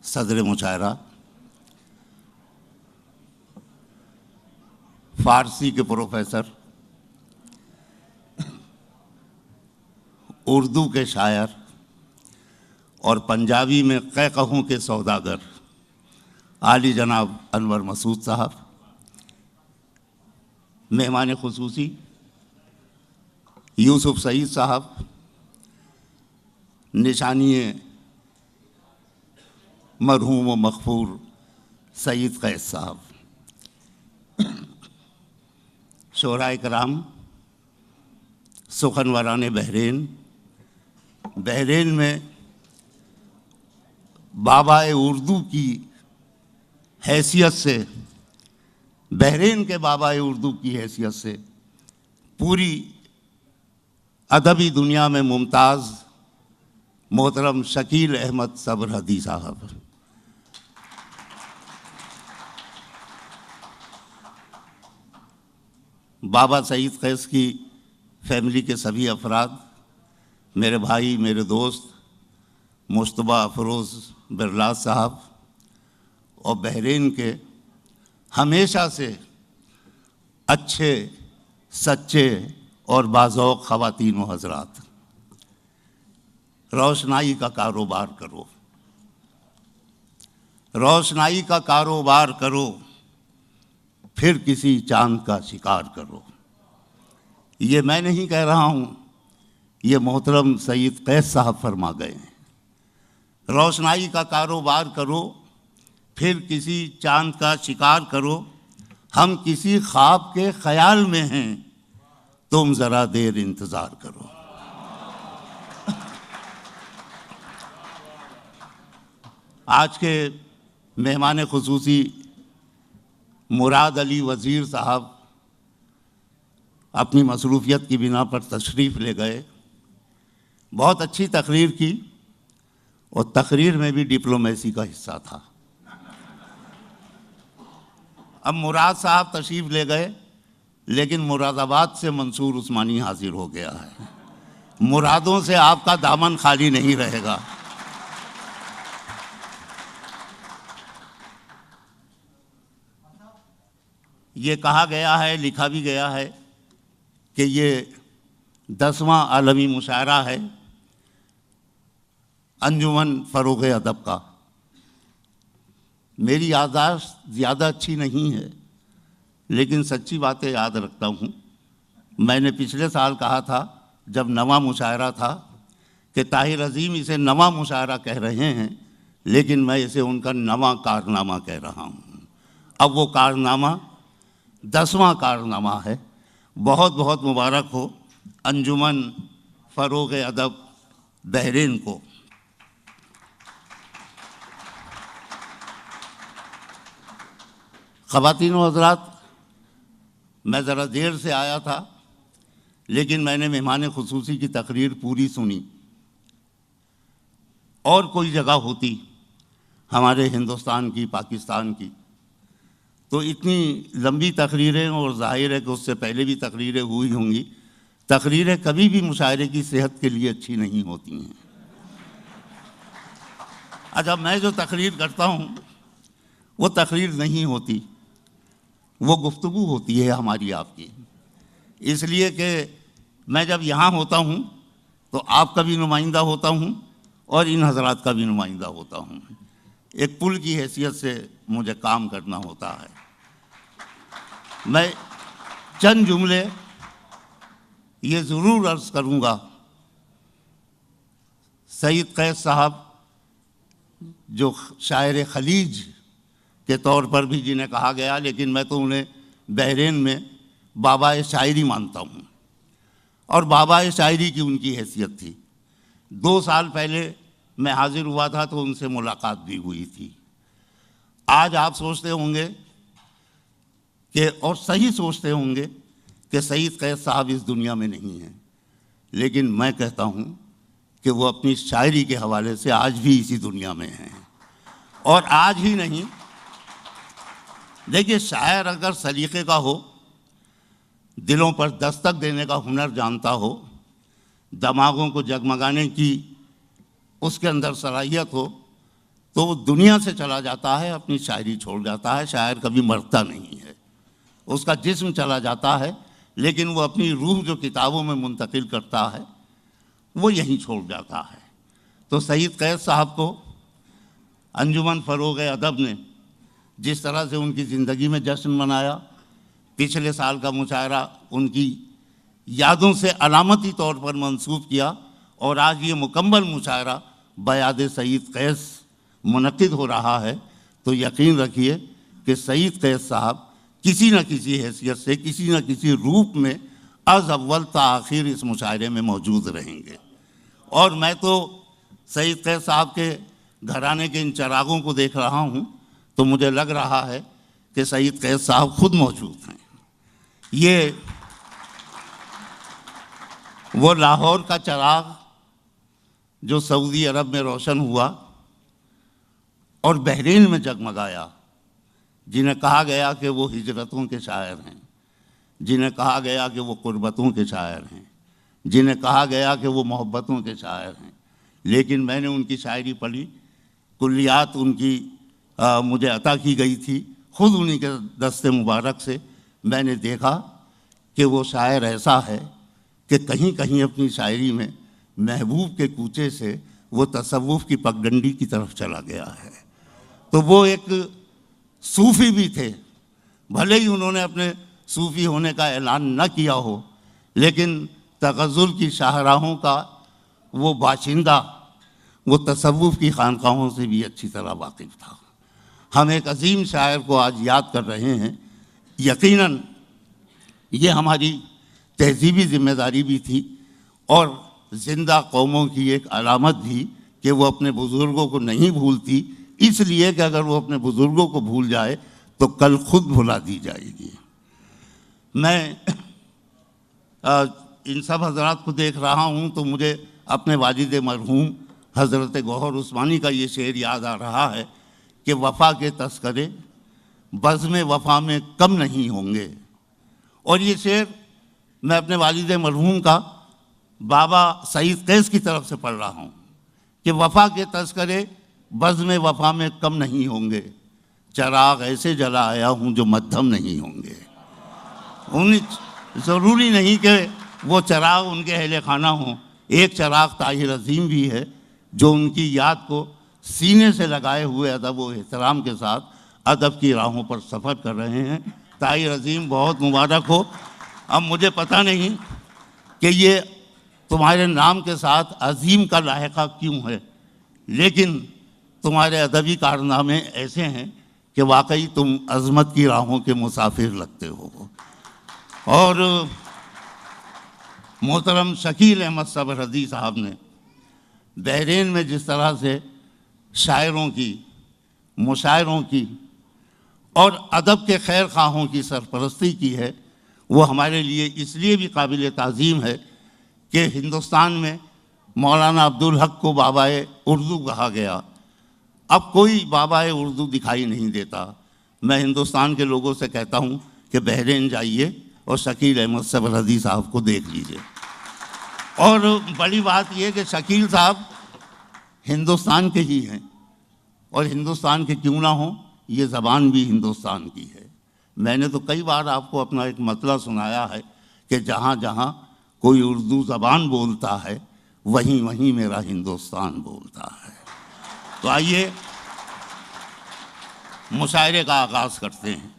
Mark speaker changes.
Speaker 1: सदर मुशायरा, फारसी के प्रोफेसर, उर्दू के शायर और पंजाबी में कहूँ के सौदागर आली जनाब अनवर मसूद साहब, मेहमान खुसूसी यूसुफ सईद साहब, निशानिए मरहूम व मग़फ़ूर सईद कैस साहब, शोराए कराम, सुखनवरान बहरीन में बाबा उर्दू की हैसियत से, बहरीन के बाबा उर्दू की हैसियत से पूरी अदबी दुनिया में मुमताज़ मोहतरम शकील अहमद सबरहदी साहब, बाबा सईद कैस की फैमिली के सभी अफराद, मेरे भाई, मेरे दोस्त मुश्तबा अफरोज़ बिरलास साहब और बहरीन के हमेशा से अच्छे, सच्चे और बाज़ौक़ ख़वातीन व हज़रात, रोशनाई का कारोबार करो, रोशनाई का कारोबार करो, फिर किसी चांद का शिकार करो। ये मैं नहीं कह रहा हूँ, ये मोहतरम सईद कैस साहब फरमा गए हैं। रोशनाई का कारोबार करो, फिर किसी चांद का शिकार करो, हम किसी ख्वाब के ख्याल में हैं, तुम ज़रा देर इंतज़ार करो। आज के मेहमान खुसूसी मुराद अली वज़ीर साहब अपनी मसरूफ़ियत की बिना पर तशरीफ़ ले गए, बहुत अच्छी तकरीर की और तकरीर में भी डिप्लोमेसी का हिस्सा था। अब मुराद साहब तशरीफ़ ले गए, लेकिन मुरादाबाद से मंसूर उस्मानी हाजिर हो गया है। मुरादों से आपका दामन खाली नहीं रहेगा। ये कहा गया है, लिखा भी गया है कि ये 10वां आलमी मुशायरा है अंजुमन फ़रोग़ अदब का। मेरी याददाश्त ज़्यादा अच्छी नहीं है, लेकिन सच्ची बातें याद रखता हूँ। मैंने पिछले साल कहा था जब नवा मुशायरा था कि ताहिर अज़ीम इसे नवा मुशायरा कह रहे हैं, लेकिन मैं इसे उनका नवा कारनामा कह रहा हूँ। अब वो कारनामा 10वां कारनामा है। बहुत बहुत मुबारक हो अंजुमन फ़रोग़ अदब बहरीन को। ख़वातीन व हज़रात, मैं ज़रा देर से आया था, लेकिन मैंने मेहमान खुसूसी की तकरीर पूरी सुनी। और कोई जगह होती हमारे हिंदुस्तान की, पाकिस्तान की, तो इतनी लंबी तकरीरें, और ज़ाहिर है कि उससे पहले भी तकरीरें हुई होंगी, तकरीरें कभी भी मुशायरे की सेहत के लिए अच्छी नहीं होती हैं। अच्छा, मैं जो तकरीर करता हूँ वो तकरीर नहीं होती, वो गुफ्तगू होती है हमारी आपकी। इसलिए कि मैं जब यहाँ होता हूँ तो आपका भी नुमाइंदा होता हूँ और इन हज़रात का भी नुमाइंदा होता हूँ। एक पुल की हैसियत से मुझे काम करना होता है। मैं चंद जुमले ये ज़रूर अर्ज़ करूँगा। सईद कैस साहब जो शायर खलीज के तौर पर भी जिन्हें कहा गया, लेकिन मैं तो उन्हें बहरीन में बाबा शायरी मानता हूँ, और बाबा शायरी की उनकी हैसियत थी। 2 साल पहले मैं हाजिर हुआ था तो उनसे मुलाकात भी हुई थी। आज आप सोचते होंगे कि, और सही सोचते होंगे कि सईद कैस साहब इस दुनिया में नहीं हैं, लेकिन मैं कहता हूँ कि वो अपनी शायरी के हवाले से आज भी इसी दुनिया में हैं। और आज ही नहीं, देखिए, शायर अगर सलीक़े का हो, दिलों पर दस्तक देने का हुनर जानता हो, दिमागों को जगमगाने की उसके अंदर सलाहियत हो, तो वो दुनिया से चला जाता है, अपनी शायरी छोड़ जाता है। शायर कभी मरता नहीं है, उसका जिस्म चला जाता है, लेकिन वो अपनी रूह जो किताबों में मुंतकिल करता है वो यहीं छोड़ जाता है। तो सईद कैद साहब को अंजुमन फ़रोग़ अदब ने जिस तरह से उनकी ज़िंदगी में जश्न मनाया, पिछले साल का मुशायरा उनकी यादों से अलामती तौर पर मंसूब किया, और आज ये मुकम्मल मुशायरा बयाद सईद कैद मुनक़िद हो रहा है, तो यकीन रखिए कि सईद कैद साहब किसी न किसी हैसियत से, किसी न किसी रूप में अज़ अव्वल ता आखिर इस मुशायरे में मौजूद रहेंगे। और मैं तो सईद कैद साहब के घराने के इन चिरागों को देख रहा हूँ तो मुझे लग रहा है कि सईद कैद साहब खुद मौजूद हैं। ये वो लाहौर का चिराग जो सऊदी अरब में रोशन हुआ और बहरीन में जगमगाया, जिन्हें कहा गया कि वो हिजरतों के शायर हैं, जिन्हें कहा गया कि वो कुर्बतों के शायर हैं, जिन्हें कहा गया कि वो मोहब्बतों के शायर हैं, लेकिन मैंने उनकी शायरी पढ़ी, कुल्लियात उनकी मुझे अता की गई थी। ख़ुद उन्हीं के दस्ते मुबारक से मैंने देखा कि वो शायर ऐसा है कि कहीं कहीं अपनी शायरी में महबूब के कूचे से वो तसव्वुफ़ की पगडंडी की तरफ चला गया है। तो वो एक सूफ़ी भी थे, भले ही उन्होंने अपने सूफ़ी होने का ऐलान न किया हो, लेकिन तग़ज़्ज़ुल की शाहराहों का वो बाशिंदा, वो तसव्वुफ़ की खानकाहों से भी अच्छी तरह वाकिफ़ था। हम एक अजीम शायर को आज याद कर रहे हैं। यकीनन ये हमारी तहज़ीबी ज़िम्मेदारी भी थी और ज़िंदा कौमों की एक अलामत भी कि वो अपने बुज़ुर्गों को नहीं भूलती, इसलिए कि अगर वो अपने बुज़ुर्गों को भूल जाए तो कल खुद भुला दी जाएगी। मैं इन सब हज़रात को देख रहा हूँ तो मुझे अपने वालिद मरहूम हज़रत गौहर उस्मानी का ये शेर याद आ रहा है कि वफ़ा के तस्करे बज़्म वफ़ा में कम नहीं होंगे। और ये शेर मैं अपने वालिद मरहूम का बाबा सईद कैद की तरफ से पढ़ रहा हूँ कि वफ़ा के तस्करे बज़्म वफ़ा में कम नहीं होंगे, चराग ऐसे जला आया हूँ जो मध्यम नहीं होंगे। उन्हें ज़रूरी नहीं कि वो चराग उनके अहले खाना हों, एक चराग ताहिर अज़ीम भी है जो उनकी याद को सीने से लगाए हुए अदब व एहतराम के साथ अदब की राहों पर सफ़र कर रहे हैं। ताहिर अज़ीम बहुत मुबारक हो। अब मुझे पता नहीं कि ये तुम्हारे नाम के साथ अज़ीम का लाहिक़ा क्यों है, लेकिन तुम्हारे अदबी कारनामे ऐसे हैं कि वाकई तुम अज़मत की राहों के मुसाफिर लगते हो। और मोहतरम शकील अहमद सबरहदी साहब ने बहरीन में जिस तरह से शायरों की, मुशायरों की और अदब के खैर खाहों की सरपरस्ती की है, वो हमारे लिए इसलिए भी काबिल ताज़ीम है कि हिंदुस्तान में मौलाना अब्दुल हक को बाबाए उर्दू कहा गया। अब कोई बाबाए उर्दू दिखाई नहीं देता। मैं हिंदुस्तान के लोगों से कहता हूँ कि बहरीन जाइए और शकील अहमद सबरहदी साहब को देख लीजिए। और बड़ी बात यह कि शकील साहब हिंदुस्तान के ही हैं, और हिंदुस्तान के क्यों ना हों, ये ज़बान भी हिंदुस्तान की है। मैंने तो कई बार आपको अपना एक मतला सुनाया है कि जहाँ जहाँ कोई उर्दू ज़बान बोलता है वहीं वहीं मेरा हिंदुस्तान बोलता है। तो आइए मुशायरे का आगाज़ करते हैं।